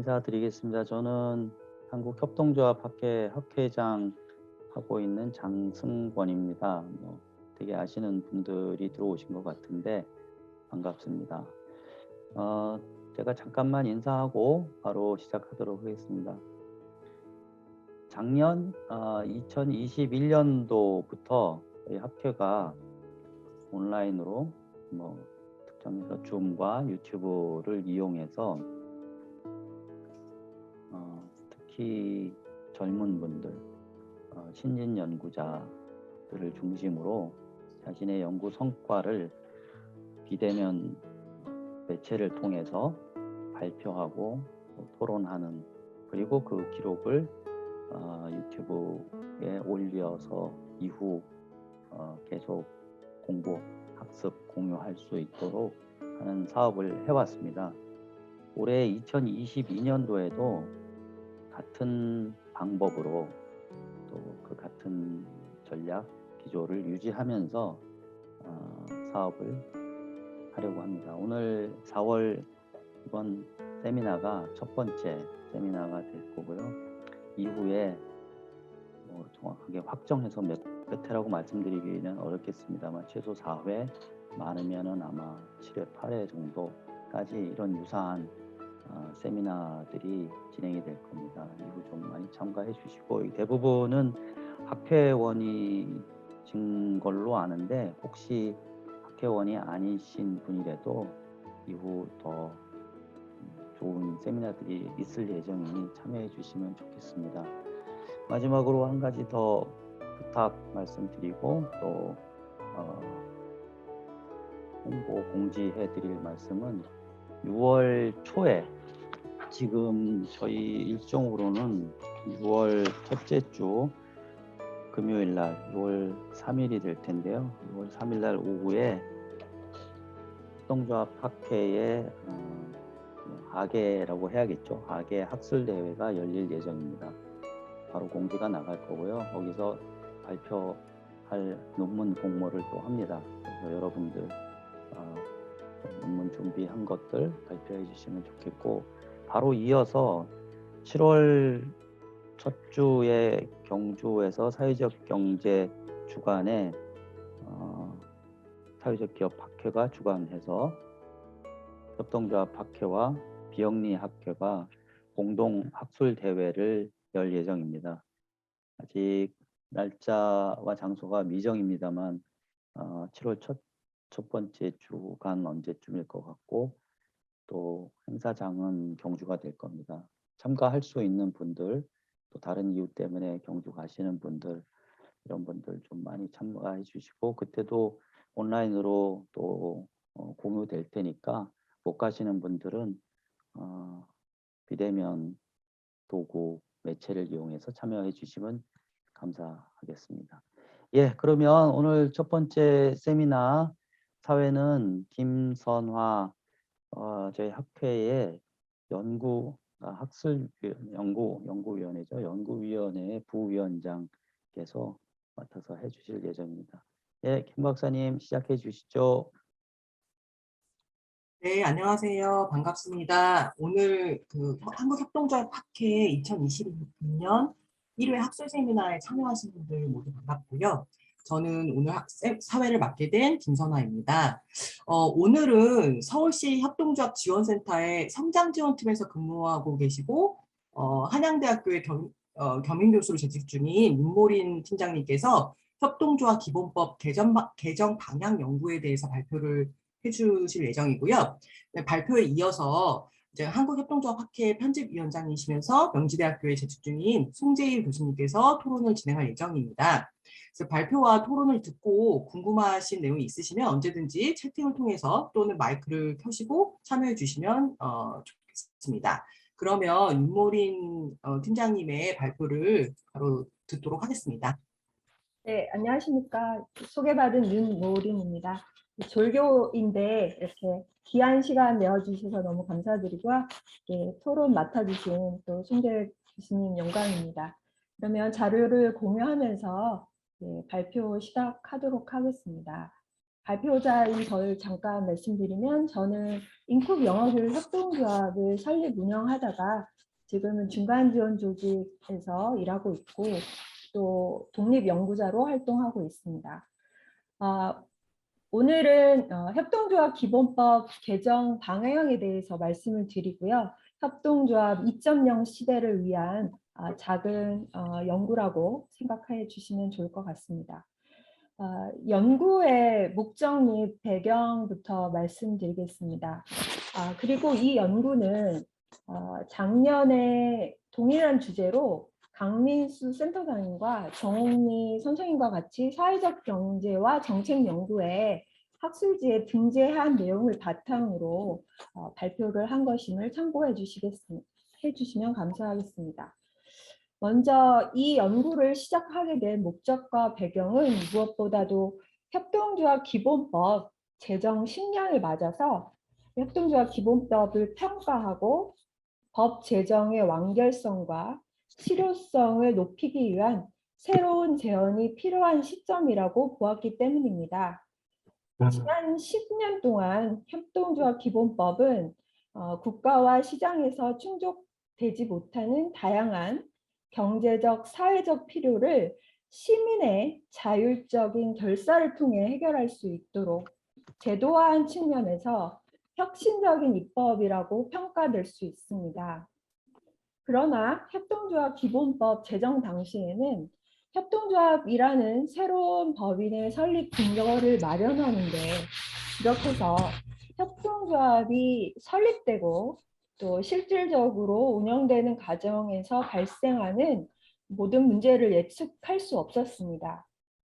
인사드리겠습니다. 저는 한국협동조합 학회장 하고 있는 장승권입니다. 되게 아시는 분들이 들어오신 것 같은데 반갑습니다. 제가 잠깐만 인사하고 바로 시작하도록 하겠습니다. 작년 2021년도부터 저희 학회가 온라인으로 특정해서 줌과 유튜브를 이용해서 특히 젊은 분들, 신진 연구자들을 중심으로 자신의 연구 성과를 비대면 매체를 통해서 발표하고 토론하는, 그리고 그 기록을 유튜브에 올려서 이후 계속 공부, 학습, 공유할 수 있도록 하는 사업을 해왔습니다. 올해 2022년도에도 같은 방법으로 또 그 같은 전략, 기조를 유지하면서 사업을 하려고 합니다. 오늘 4월 이번 세미나가 첫 번째 세미나가 될 거고요. 이후에 정확하게 확정해서 몇 회라고 말씀드리기는 어렵겠습니다만 최소 4회, 많으면은 아마 7회, 8회 정도까지 이런 유사한 세미나들이 진행이 될 겁니다. 이후 좀 많이 참가해 주시고, 대부분은 학회원이신 걸로 아는데 혹시 학회원이 아니신 분이라도 이후 더 좋은 세미나들이 있을 예정이니 참여해 주시면 좋겠습니다. 마지막으로 한 가지 더 부탁 말씀드리고 또 홍보 공지해 드릴 말씀은 6월 초에, 지금 저희 일정으로는 6월 첫째 주 금요일 날 6월 3일이 될 텐데요. 6월 3일 날 오후에 협동조합 학회의 학예라고 해야겠죠. 학예 학술 대회가 열릴 예정입니다. 바로 공지가 나갈 거고요. 거기서 발표할 논문 공모를 또 합니다. 그래서 여러분들 논문 준비한 것들 발표해 주시면 좋겠고, 바로 이어서 7월 첫 주에 경주에서 사회적 경제 주간에 사회적 기업 학회가 주관해서 협동조합 학회와 비영리 학회가 공동 학술 대회를 열 예정입니다. 아직 날짜와 장소가 미정입니다만 7월 첫 번째 주간 언제쯤일 것 같고, 또 행사장은 경주가 될 겁니다. 참가할 수 있는 분들, 또 다른 이유 때문에 경주 가시는 분들, 이런 분들 좀 많이 참가해 주시고, 그때도 온라인으로 또 공유될 테니까 못 가시는 분들은 비대면 도구 매체를 이용해서 참여해 주시면 감사하겠습니다. 예, 그러면 오늘 첫 번째 세미나 사회는 김선화 저희 학회의 연구위원회죠. 연구위원회 부위원장께서 맡아서 해주실 예정입니다. 예, 김 박사님 시작해 주시죠. 네, 안녕하세요. 반갑습니다. 오늘 한국협동조합 학회 2022년 1회 학술 세미나에 참여하신 분들 모두 반갑고요. 저는 오늘 사회를 맡게 된 김선화입니다. 오늘은 서울시 협동조합 지원센터의 성장지원팀에서 근무하고 계시고 한양대학교의 겸임교수로 재직 중인 윤모린 팀장님께서 협동조합 기본법 개정 방향 연구에 대해서 발표를 해주실 예정이고요. 네, 발표에 이어서 이제 한국협동조합 학회 편집위원장이시면서 명지대학교에 재직 중인 송재일 교수님께서 토론을 진행할 예정입니다. 그래서 발표와 토론을 듣고 궁금하신 내용이 있으시면 언제든지 채팅을 통해서 또는 마이크를 켜시고 참여해 주시면 좋겠습니다. 그러면 윤모린 팀장님의 발표를 바로 듣도록 하겠습니다. 네, 안녕하십니까. 소개받은 윤모린입니다. 졸교인데 이렇게 귀한 시간 내어주셔서 너무 감사드리고요. 토론 맡아주신 또 송재 교수님 영광입니다. 그러면 자료를 공유하면서 발표 시작하도록 하겠습니다. 발표자인 저를 잠깐 말씀드리면, 저는 인쿡 영어교육 협동조합을 설립 운영하다가 지금은 중간지원조직에서 일하고 있고 또 독립연구자로 활동하고 있습니다. 오늘은 협동조합 기본법 개정 방향에 대해서 말씀을 드리고요. 협동조합 2.0 시대를 위한 작은 연구라고 생각해 주시면 좋을 것 같습니다. 연구의 목적 및 배경부터 말씀드리겠습니다. 그리고 이 연구는 작년에 동일한 주제로 강민수 센터장님과 정옥미 선생님과 같이 사회적 경제와 정책 연구에 학술지에 등재한 내용을 바탕으로 발표를 한 것임을 참고해 주시면 감사하겠습니다. 먼저 이 연구를 시작하게 된 목적과 배경은 무엇보다도 협동조합 기본법 제정 10년을 맞아서 협동조합 기본법을 평가하고 법 제정의 완결성과 실효성을 높이기 위한 새로운 제언이 필요한 시점이라고 보았기 때문입니다. 지난 10년 동안 협동조합 기본법은 국가와 시장에서 충족되지 못하는 다양한 경제적, 사회적 필요를 시민의 자율적인 결사를 통해 해결할 수 있도록 제도화한 측면에서 혁신적인 입법이라고 평가될 수 있습니다. 그러나 협동조합 기본법 제정 당시에는 협동조합이라는 새로운 법인의 설립 근거를 마련하는데 이렇게 해서 협동조합이 설립되고 또 실질적으로 운영되는 과정에서 발생하는 모든 문제를 예측할 수 없었습니다.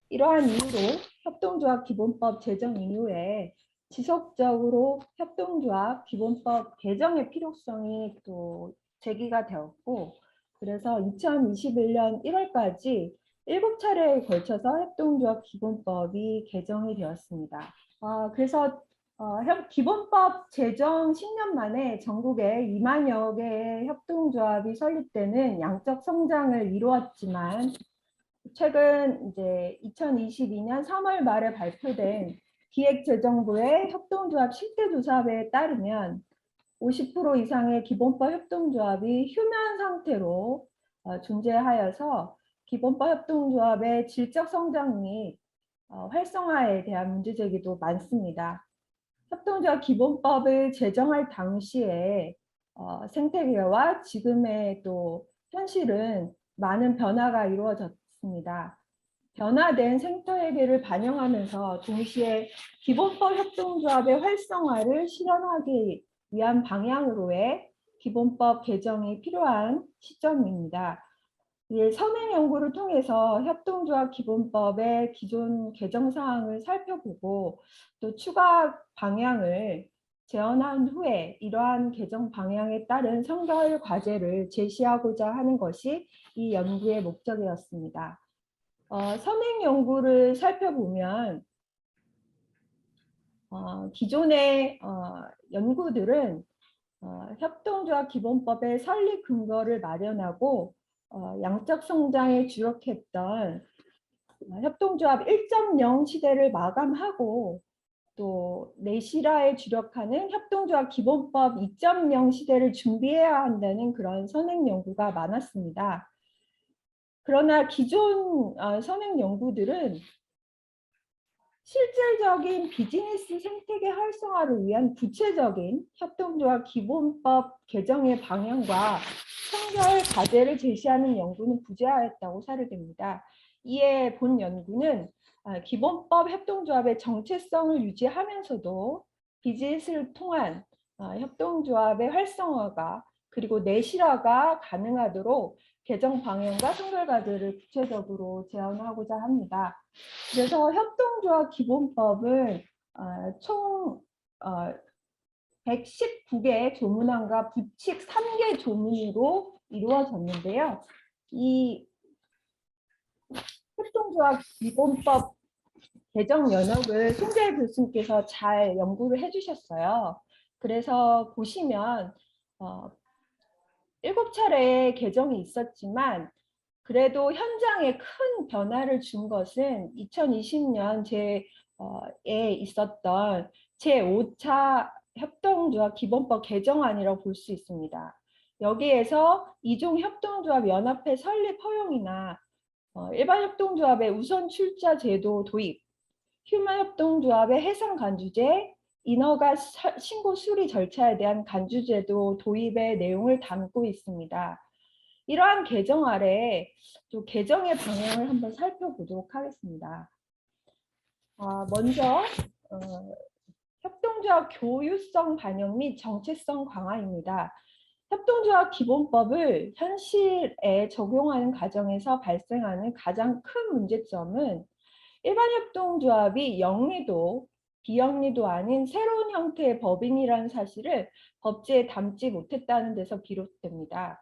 이러한 이유로 협동조합 기본법 제정 이후에 지속적으로 협동조합 기본법 개정의 필요성이 또 제기가 되었고, 그래서 2021년 1월까지 7차례에 걸쳐서 협동조합 기본법이 개정이 되었습니다. 그래서 기본법 제정 10년 만에 전국에 2만여 개의 협동조합이 설립되는 양적 성장을 이루었지만 최근 이제 2022년 3월 말에 발표된 기획재정부의 협동조합 실태조사에 따르면 50% 이상의 기본법 협동조합이 휴면 상태로 존재하여서 기본법 협동조합의 질적 성장 및 활성화에 대한 문제제기도 많습니다. 협동조합 기본법을 제정할 당시에 생태계와 지금의 또 현실은 많은 변화가 이루어졌습니다. 변화된 생태계를 반영하면서 동시에 기본법 협동조합의 활성화를 실현하기 위한 방향으로의 기본법 개정이 필요한 시점입니다. 선행 연구를 통해서 협동조합 기본법의 기존 개정 사항을 살펴보고 또 추가 방향을 제언한 후에 이러한 개정 방향에 따른 선결 과제를 제시하고자 하는 것이 이 연구의 목적이었습니다. 선행 연구를 살펴보면 기존의 연구들은 협동조합 기본법의 설립 근거를 마련하고 양적 성장에 주력했던 협동조합 1.0 시대를 마감하고 또 내실화에 주력하는 협동조합 기본법 2.0 시대를 준비해야 한다는 그런 선행 연구가 많았습니다. 그러나 기존 선행 연구들은 실질적인 비즈니스 생태계 활성화를 위한 구체적인 협동조합 기본법 개정의 방향과 선결 과제를 제시하는 연구는 부재하였다고 사료됩니다. 이에 본 연구는 기본법 협동조합의 정체성을 유지하면서도 비즈니스를 통한 협동조합의 활성화가 그리고 내실화가 가능하도록 개정 방향과 선결 과제를 구체적으로 제안하고자 합니다. 그래서 협동조합 기본법은 총 119개의 조문안과 부칙 3개 조문으로 이루어졌는데요. 이 협동조합 기본법 개정 연역을 송재일 교수님께서 잘 연구를 해주셨어요. 그래서 보시면 7차례의 개정이 있었지만 그래도 현장에 큰 변화를 준 것은 2020년 에 있었던 제5차 협동조합 기본법 개정안이라고 볼 수 있습니다. 여기에서 이종 협동조합 연합회 설립 허용이나 일반 협동조합의 우선 출자 제도 도입, 휴먼 협동조합의 해상 간주제, 인허가 신고 수리 절차에 대한 간주제도 도입의 내용을 담고 있습니다. 이러한 개정 아래 좀 개정의 방향을 한번 살펴보도록 하겠습니다. 먼저 협동조합 교육성 반영 및 정체성 강화입니다. 협동조합 기본법을 현실에 적용하는 과정에서 발생하는 가장 큰 문제점은 일반 협동조합이 영리도 비영리도 아닌 새로운 형태의 법인이라는 사실을 법제에 담지 못했다는 데서 비롯됩니다.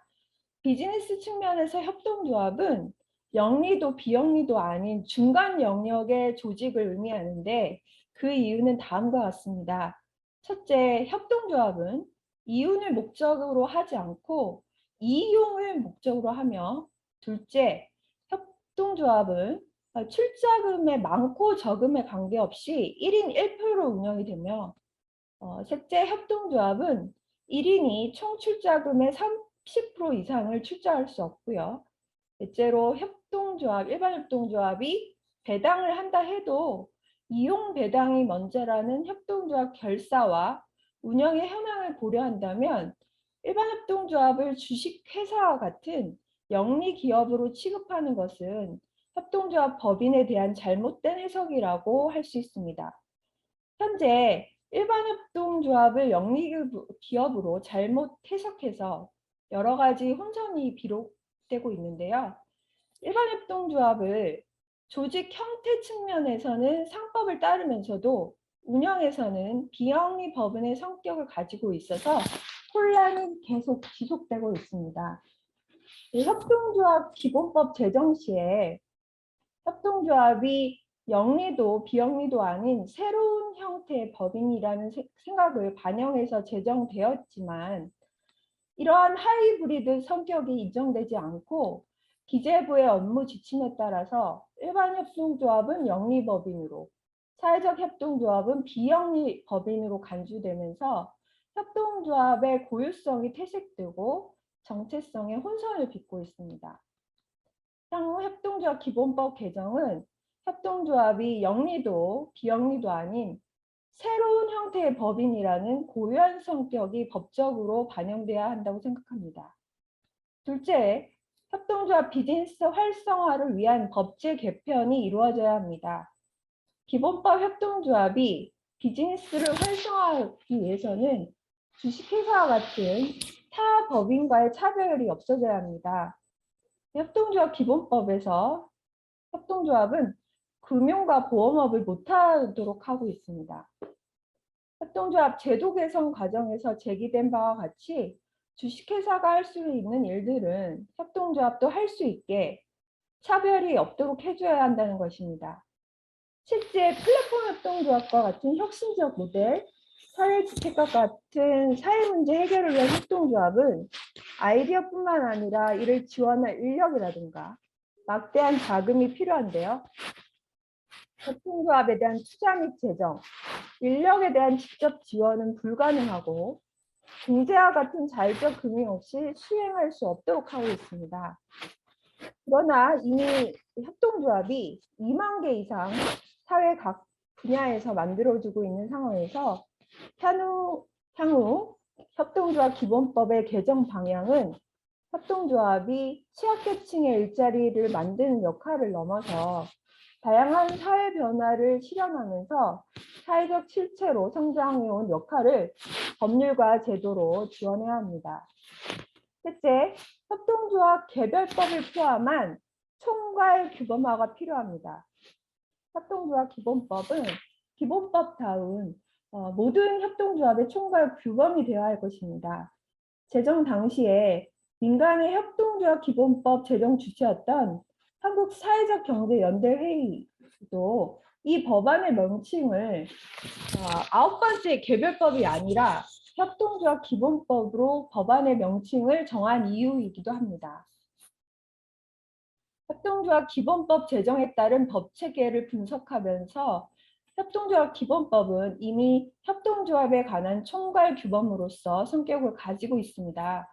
비즈니스 측면에서 협동조합은 영리도 비영리도 아닌 중간 영역의 조직을 의미하는데 그 이유는 다음과 같습니다. 첫째, 협동조합은 이윤을 목적으로 하지 않고 이용을 목적으로 하며, 둘째, 협동조합은 출자금의 많고 적음에 관계없이 1인 1표로 운영이 되며, 셋째, 협동조합은 1인이 총 출자금의 30% 이상을 출자할 수 없고요. 넷째로 협동조합, 일반 협동조합이 배당을 한다 해도 이용 배당이 먼저라는 협동조합 결사와 운영의 현황을 고려한다면 일반 협동조합을 주식회사와 같은 영리기업으로 취급하는 것은 협동조합 법인에 대한 잘못된 해석이라고 할 수 있습니다. 현재 일반 협동조합을 영리기업으로 잘못 해석해서 여러 가지 혼선이 비롯되고 있는데요. 일반 협동조합을 조직 형태 측면에서는 상법을 따르면서도 운영에서는 비영리 법인의 성격을 가지고 있어서 혼란이 계속 지속되고 있습니다. 협동조합 기본법 제정 시에 협동조합이 영리도 비영리도 아닌 새로운 형태의 법인이라는 생각을 반영해서 제정되었지만 이러한 하이브리드 성격이 인정되지 않고 기재부의 업무 지침에 따라서 일반 협동조합은 영리법인으로, 사회적 협동조합은 비영리 법인으로 간주되면서 협동조합의 고유성이 퇴색되고 정체성에 혼선을 빚고 있습니다. 향후 협동조합 기본법 개정은 협동조합이 영리도 비영리도 아닌 새로운 형태의 법인이라는 고유한 성격이 법적으로 반영돼야 한다고 생각합니다. 둘째, 협동조합 비즈니스 활성화를 위한 법제 개편이 이루어져야 합니다. 기본법 협동조합이 비즈니스를 활성화하기 위해서는 주식회사와 같은 타 법인과의 차별이 없어져야 합니다. 협동조합 기본법에서 협동조합은 금융과 보험업을 못하도록 하고 있습니다. 협동조합 제도 개선 과정에서 제기된 바와 같이 주식회사가 할 수 있는 일들은 협동조합도 할 수 있게 차별이 없도록 해줘야 한다는 것입니다. 실제 플랫폼 협동조합과 같은 혁신적 모델, 사회주택과 같은 사회문제 해결을 위한 협동조합은 아이디어뿐만 아니라 이를 지원할 인력이라든가 막대한 자금이 필요한데요. 협동조합에 대한 투자 및 재정, 인력에 대한 직접 지원은 불가능하고 공제와 같은 자율적 금융 없이 수행할 수 없도록 하고 있습니다. 그러나 이미 협동조합이 2만 개 이상 사회 각 분야에서 만들어지고 있는 상황에서 향후 협동조합 기본법의 개정 방향은 협동조합이 취약계층의 일자리를 만드는 역할을 넘어서 다양한 사회 변화를 실현하면서 사회적 실체로 성장해온 역할을 법률과 제도로 지원해야 합니다. 셋째, 협동조합 개별법을 포함한 총괄 규범화가 필요합니다. 협동조합 기본법은 기본법다운 모든 협동조합의 총괄 규범이 되어야 할 것입니다. 제정 당시에 민간의 협동조합 기본법 제정 주체였던 한국사회적경제연대회의도 이 법안의 명칭을 9번째 개별법이 아니라 협동조합 기본법으로 법안의 명칭을 정한 이유이기도 합니다. 협동조합 기본법 제정에 따른 법체계를 분석하면서 협동조합 기본법은 이미 협동조합에 관한 총괄 규범으로서 성격을 가지고 있습니다.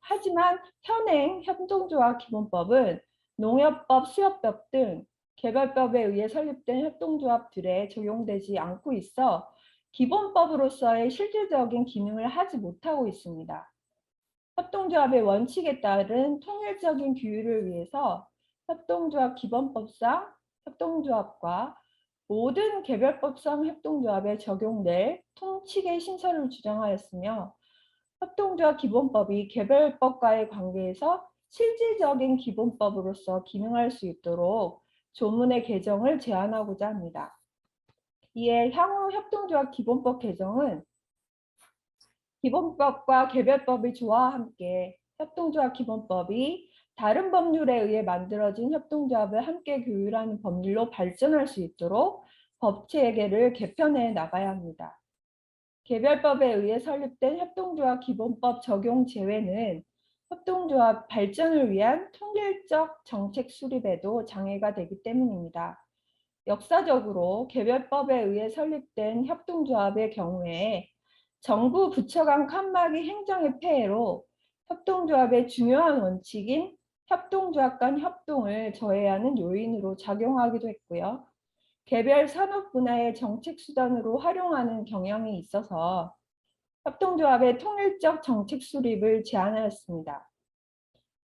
하지만 현행 협동조합 기본법은 농협법, 수협법 등 개별법에 의해 설립된 협동조합들에 적용되지 않고 있어 기본법으로서의 실질적인 기능을 하지 못하고 있습니다. 협동조합의 원칙에 따른 통일적인 규율을 위해서 협동조합 기본법상 협동조합과 모든 개별법상 협동조합에 적용될 통칙의 신설을 주장하였으며 협동조합 기본법이 개별법과의 관계에서 실질적인 기본법으로서 기능할 수 있도록 조문의 개정을 제안하고자 합니다. 이에 향후 협동조합 기본법 개정은 기본법과 개별법의 조화와 함께 협동조합 기본법이 다른 법률에 의해 만들어진 협동조합을 함께 규율하는 법률로 발전할 수 있도록 법체계를 개편해 나가야 합니다. 개별법에 의해 설립된 협동조합 기본법 적용 제외는 협동조합 발전을 위한 통일적 정책 수립에도 장애가 되기 때문입니다. 역사적으로 개별법에 의해 설립된 협동조합의 경우에 정부 부처 간 칸막이 행정의 폐해로 협동조합의 중요한 원칙인 협동조합 간 협동을 저해하는 요인으로 작용하기도 했고요. 개별 산업 분야의 정책 수단으로 활용하는 경향이 있어서 협동조합의 통일적 정책 수립을 제안하였습니다.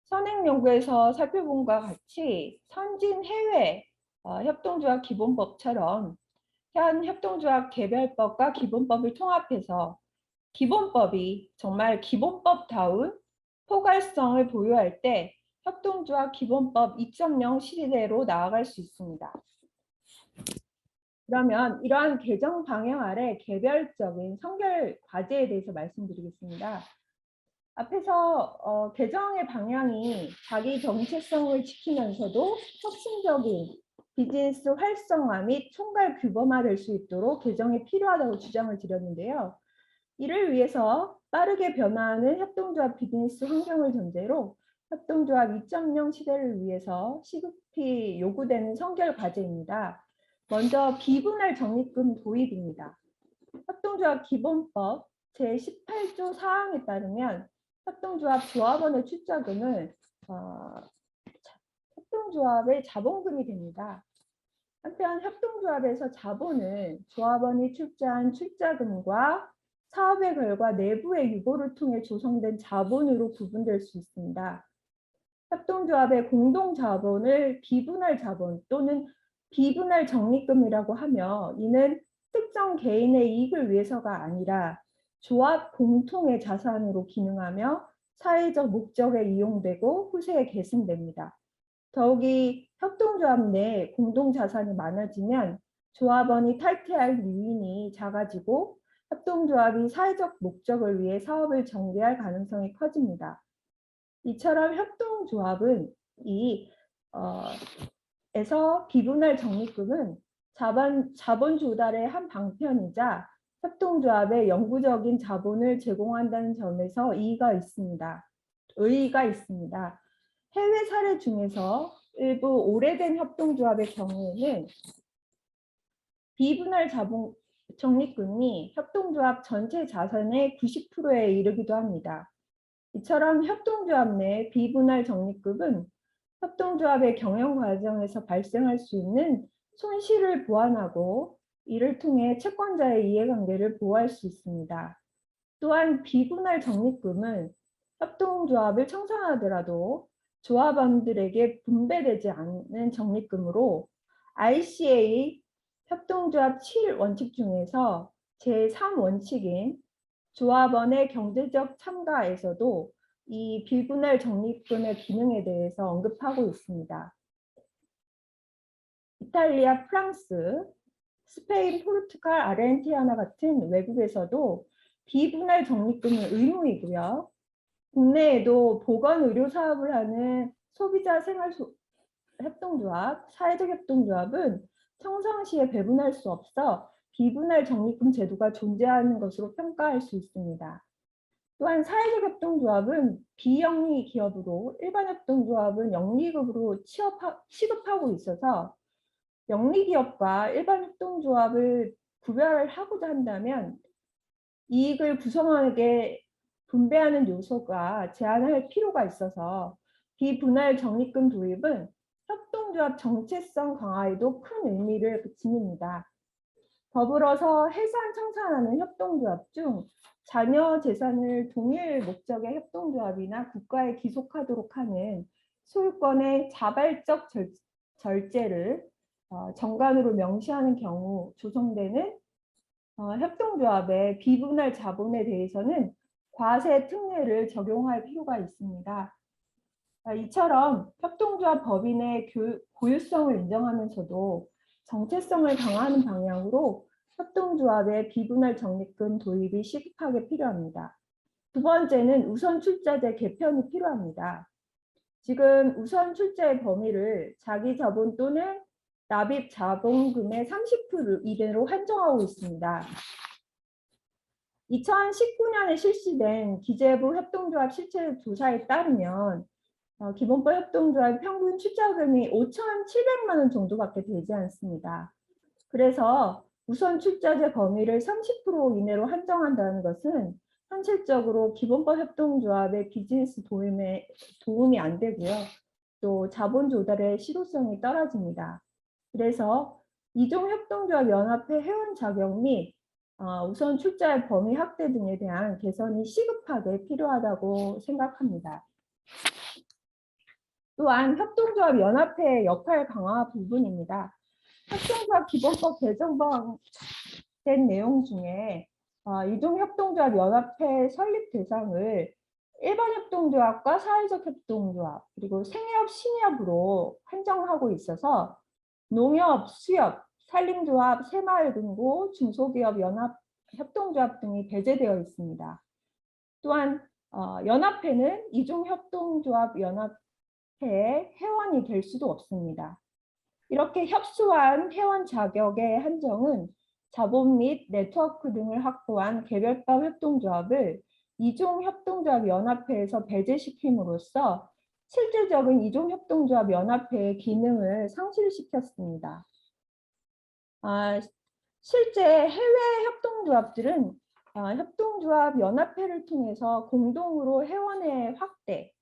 선행 연구에서 살펴본 것과 같이 선진 해외 협동조합 기본법처럼 현 협동조합 개별법과 기본법을 통합해서 기본법이 정말 기본법다운 포괄성을 보유할 때 협동조합 기본법 2.0 시대로 나아갈 수 있습니다. 그러면 이러한 개정 방향 아래 개별적인 선결 과제에 대해서 말씀드리겠습니다. 앞에서 개정의 방향이 자기 정체성을 지키면서도 혁신적인 비즈니스 활성화 및 총괄 규범화될 수 있도록 개정이 필요하다고 주장을 드렸는데요. 이를 위해서 빠르게 변화하는 협동조합 비즈니스 환경을 전제로 협동조합 2.0 시대를 위해서 시급히 요구되는 선결 과제입니다. 먼저 비분할 적립금 도입입니다. 협동조합 기본법 제18조 사항에 따르면 협동조합 조합원의 출자금은 협동조합의 자본금이 됩니다. 한편 협동조합에서 자본은 조합원이 출자한 출자금과 사업의 결과 내부의 유보를 통해 조성된 자본으로 구분될 수 있습니다. 협동조합의 공동자본을 비분할 자본 또는 비분할 적립금이라고 하며 이는 특정 개인의 이익을 위해서가 아니라 조합 공통의 자산으로 기능하며 사회적 목적에 이용되고 후세에 계승됩니다. 더욱이 협동조합 내 공동자산이 많아지면 조합원이 탈퇴할 유인이 작아지고 협동조합이 사회적 목적을 위해 사업을 전개할 가능성이 커집니다. 이처럼 협동조합은 에서 비분할 적립금은 자본 조달의 한 방편이자 협동조합의 영구적인 자본을 제공한다는 점에서 의의가 있습니다. 해외 사례 중에서 일부 오래된 협동조합의 경우에는 비분할 적립금이 협동조합 전체 자산의 90%에 이르기도 합니다. 이처럼 협동조합 내 비분할 적립금은 협동조합의 경영 과정에서 발생할 수 있는 손실을 보완하고 이를 통해 채권자의 이해관계를 보호할 수 있습니다. 또한 비분할 적립금은 협동조합을 청산하더라도 조합원들에게 분배되지 않는 적립금으로 ICA 협동조합 7원칙 중에서 제3원칙인 조합원의 경제적 참가에서도 이 비분할 적립금의 기능에 대해서 언급하고 있습니다. 이탈리아, 프랑스, 스페인, 포르투갈, 아르헨티나 같은 외국에서도 비분할 적립금은 의무이고요. 국내에도 보건의료 사업을 하는 소비자 생활 협동조합, 사회적 협동조합은 청산시에 배분할 수 없어 비분할 적립금 제도가 존재하는 것으로 평가할 수 있습니다. 또한 사회적 협동조합은 비영리 기업으로 일반 협동조합은 영리급으로 취급하고 있어서 영리기업과 일반 협동조합을 구별하고자 한다면 이익을 구성하게 분배하는 요소가 제한할 필요가 있어서 비분할 적립금 도입은 협동조합 정체성 강화에도 큰 의미를 지닙니다. 더불어서 해산 청산하는 협동조합 중 자녀 재산을 동일 목적의 협동조합이나 국가에 기속하도록 하는 소유권의 자발적 절제를 정관으로 명시하는 경우 조성되는 협동조합의 비분할 자본에 대해서는 과세 특례를 적용할 필요가 있습니다. 이처럼 협동조합 법인의 고유성을 인정하면서도 정체성을 강화하는 방향으로 협동조합의 비분할 적립금 도입이 시급하게 필요합니다. 두 번째는 우선 출자제 개편이 필요합니다. 지금 우선 출자의 범위를 자기 자본 또는 납입 자본금의 30% 이내로 한정하고 있습니다. 2019년에 실시된 기재부 협동조합 실체 조사에 따르면 기본법 협동조합 평균 출자금이 5,700만 원 정도밖에 되지 않습니다. 그래서 우선 출자제 범위를 30% 이내로 한정한다는 것은 현실적으로 기본법 협동조합의 비즈니스 도움이 안 되고요. 또 자본 조달의 실효성이 떨어집니다. 그래서 이종협동조합연합회 회원 자격 및 우선 출자의 범위 확대 등에 대한 개선이 시급하게 필요하다고 생각합니다. 또한 협동조합 연합회의 역할 강화 부분입니다. 협동조합 기본법 개정된 내용 중에 이종협동조합 연합회 설립 대상을 일반 협동조합과 사회적 협동조합 그리고 생협, 신협으로 한정하고 있어서 농협, 수협, 산림조합, 새마을금고, 중소기업 연합 협동조합 등이 배제되어 있습니다. 또한 연합회는 이종협동조합 연합 회원이 될 수도 없습니다. 이렇게 협소한 회원 자격의 한정은 자본 및 네트워크 등을 확보한 개별법 협동조합을 이종협동조합 연합회에서 배제시킴으로써 실질적인 이종협동조합 연합회의 기능을 상실시켰습니다. 실제 해외 협동조합들은 협동조합 연합회를 통해서 공동으로 회원의 확대,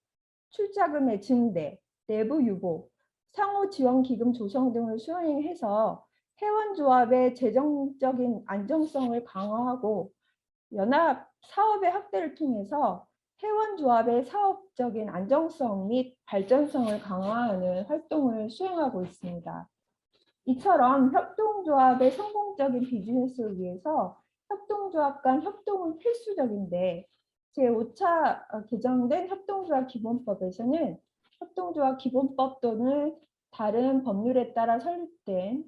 출자금의 증대, 내부 유보, 상호 지원 기금 조성 등을 수행해서 회원조합의 재정적인 안정성을 강화하고 연합 사업의 확대를 통해서 회원조합의 사업적인 안정성 및 발전성을 강화하는 활동을 수행하고 있습니다. 이처럼 협동조합의 성공적인 비즈니스를 위해서 협동조합 간 협동은 필수적인데 제5차 개정된 협동조합 기본법에서는 협동조합 기본법 또는 다른 법률에 따라 설립된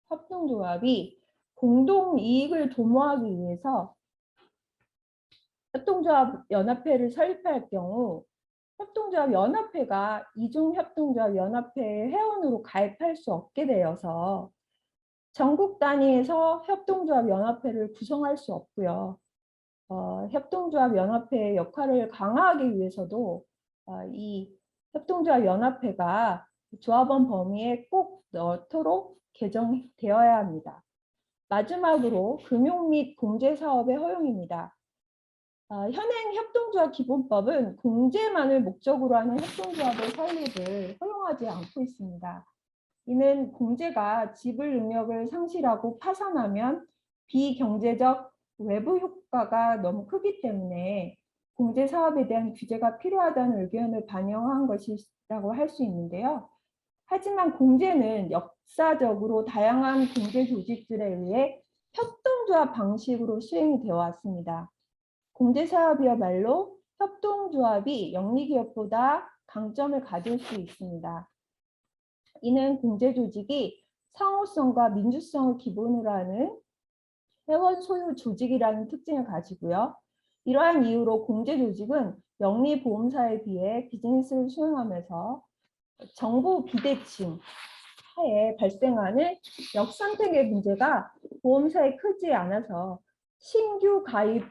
협동조합이 공동이익을 도모하기 위해서 협동조합 연합회를 설립할 경우 협동조합 연합회가 이종협동조합 연합회의 회원으로 가입할 수 없게 되어서 전국 단위에서 협동조합 연합회를 구성할 수 없고요. 협동조합 연합회의 역할을 강화하기 위해서도 이 협동조합 연합회가 조합원 범위에 꼭 넣도록 개정되어야 합니다. 마지막으로 금융 및 공제 사업의 허용입니다. 현행 협동조합 기본법은 공제만을 목적으로 하는 협동조합의 설립을 허용하지 않고 있습니다. 이는 공제가 지불 능력을 상실하고 파산하면 비경제적 외부 효과가 너무 크기 때문에 공제 사업에 대한 규제가 필요하다는 의견을 반영한 것이라고 할 수 있는데요. 하지만 공제는 역사적으로 다양한 공제 조직들에 의해 협동조합 방식으로 수행이 되어 왔습니다. 공제사업이야말로 협동조합이 영리기업보다 강점을 가질 수 있습니다. 이는 공제조직이 상호성과 민주성을 기본으로 하는 회원 소유 조직이라는 특징을 가지고요. 이러한 이유로 공제조직은 영리보험사에 비해 비즈니스를 수행하면서 정부 비대칭 하에 발생하는 역선택의 문제가 보험사에 크지 않아서 신규 가입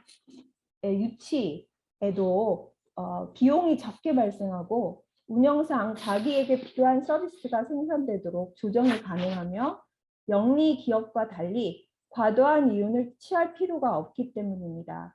유치에도 비용이 적게 발생하고 운영상 자기에게 필요한 서비스가 생산되도록 조정이 가능하며 영리 기업과 달리 과도한 이윤을 취할 필요가 없기 때문입니다.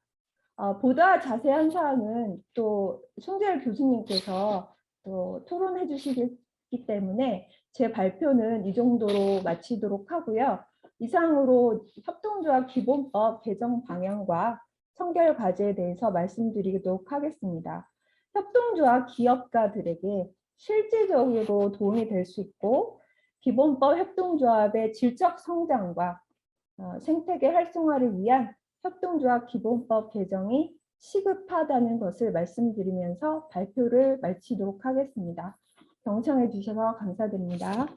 보다 자세한 사항은 또 송재열 교수님께서 또 토론해 주시기 때문에 제 발표는 이 정도로 마치도록 하고요. 이상으로 협동조합 기본법 개정 방향과 청결 과제에 대해서 말씀드리도록 하겠습니다. 협동조합 기업가들에게 실질적으로 도움이 될 수 있고 기본법 협동조합의 질적 성장과 생태계 활성화를 위한 협동조합 기본법 개정이 시급하다는 것을 말씀드리면서 발표를 마치도록 하겠습니다. 경청해 주셔서 감사드립니다.